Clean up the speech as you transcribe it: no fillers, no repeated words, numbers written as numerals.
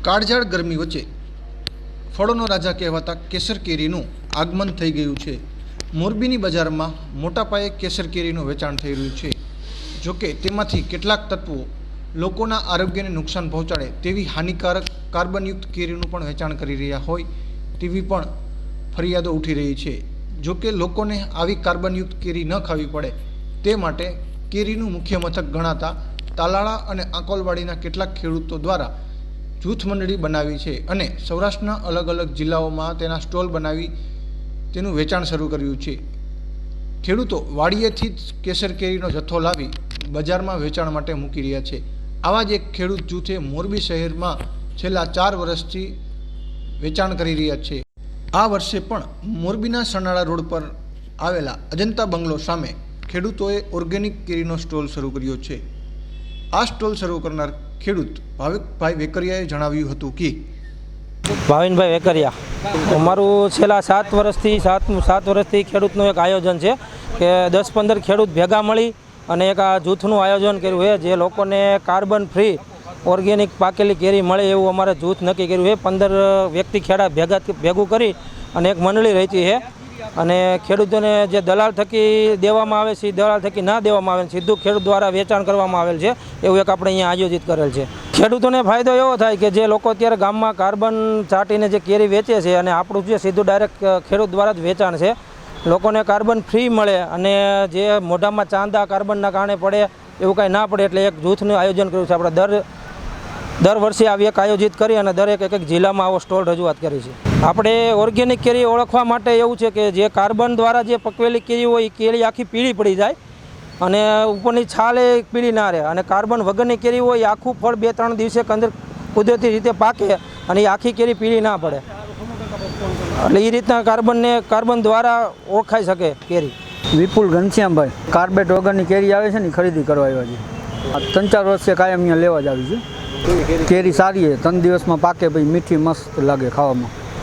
કાળઝાળ ગરમી વચ્ચે ફળોનો રાજા કહેવાતા કેસર કેરીનું આગમન થઈ ગયું છે। મોરબીની બજારમાં મોટા પાયે કેસર કેરીનું વેચાણ થઈ રહ્યું છે। જોકે તેમાંથી કેટલાક તત્વો લોકોના આરોગ્યને નુકસાન પહોંચાડે તેવી હાનિકારક કાર્બનયુક્ત કેરીનું પણ વેચાણ કરી રહ્યા હોય તેવી પણ ફરિયાદો ઉઠી રહી છે। જોકે લોકોને આવી કાર્બનયુક્ત કેરી ન ખાવી પડે તે માટે કેરીનું મુખ્ય મથક ગણાતા તાલાળા અને આંકોલવાડીના કેટલાક ખેડૂતો દ્વારા જૂથ મંડળી બનાવી છે અને સૌરાષ્ટ્રના અલગ અલગ જિલ્લાઓમાં તેના સ્ટોલ બનાવી તેનું વેચાણ શરૂ કર્યું છે। ખેડૂતો વાડીએથી જ કેસર કેરીનો જથ્થો લાવી બજારમાં વેચાણ માટે મૂકી રહ્યા છે। આવા જ એક ખેડૂત જૂથે મોરબી શહેરમાં છેલ્લા 4 વર્ષથી વેચાણ કરી રહ્યા છે। આ વર્ષે પણ મોરબીના સનાળા રોડ પર આવેલા અજંતા બંગલો સામે ખેડૂતોએ ઓર્ગેનિક કેરીનો સ્ટોલ શરૂ કર્યો છે। આ સ્ટોલ શરૂ કરનાર ખેડૂત ભાવિકભાઈ વેકરિયાએ જણાવ્યું હતું કે ભાવિનભાઈ વેકરિયા, અમારું છેલ્લા 7 વર્ષથી ખેડૂતનું એક આયોજન છે કે 10-15 ખેડૂત ભેગા મળી અને એક આ જૂથનું આયોજન કર્યું છે જે લોકોને કાર્બન ફ્રી ઓર્ગેનિક પાકેલી કેરી મળે એવું અમારે જૂથ નક્કી કર્યું છે। 15 વ્યક્તિ ખેડા ભેગું કરી અને એક મંડળી રચી છે અને ખેડૂતોને જે દલાલ થકી દેવામાં આવે છે એ દલાલ થકી ના દેવામાં આવે સીધું ખેડૂત દ્વારા વેચાણ કરવામાં આવેલ છે એવું એક આપણે અહીંયા આયોજિત કરેલ છે। ખેડૂતોને ફાયદો એવો થાય કે જે લોકો અત્યારે ગામમાં કાર્બન ચાટીને જે કેરી વેચે છે અને આપણું જે સીધું ડાયરેક્ટ ખેડૂત દ્વારા જ વેચાણ છે, લોકોને કાર્બન ફ્રી મળે અને જે મોઢામાં ચાંદા કાર્બનના કારણે પડે એવું કાંઈ ના પડે એટલે એક જૂથનું આયોજન કર્યું છે। આપણે દર વર્ષે આવી એક આયોજિત કરી અને દરેક એક જિલ્લામાં આવો સ્ટોલ રજૂઆત કરી છે। આપણે ઓર્ગેનિક કેરી ઓળખવા માટે એવું છે કે જે કાર્બન દ્વારા જે પકવેલી કેરી હોય એ કેરી આખી પીળી પડી જાય અને ઉપરની છાલ એ પીળી ના રહે અને કાર્બન વગરની કેરી હોય એ આખું ફળ 2-3 દિવસે અંદર કુદરતી રીતે પાકે અને એ આખી કેરી પીળી ના પડે એટલે એ રીતના કાર્બન દ્વારા ઓળખાઈ શકે કેરી। વિપુલ ઘનશ્યામભાઈ, કાર્બેટ વગરની કેરી આવે છે ને ખરીદી કરવા આવ્યા છે। 3-4 વર્ષે કાયમ અહીંયા લેવા જ આવી છે। કેરી સારી છે, 3 દિવસમાં પાકે, ભાઈ મીઠી મસ્ત લાગે ખાવામાં।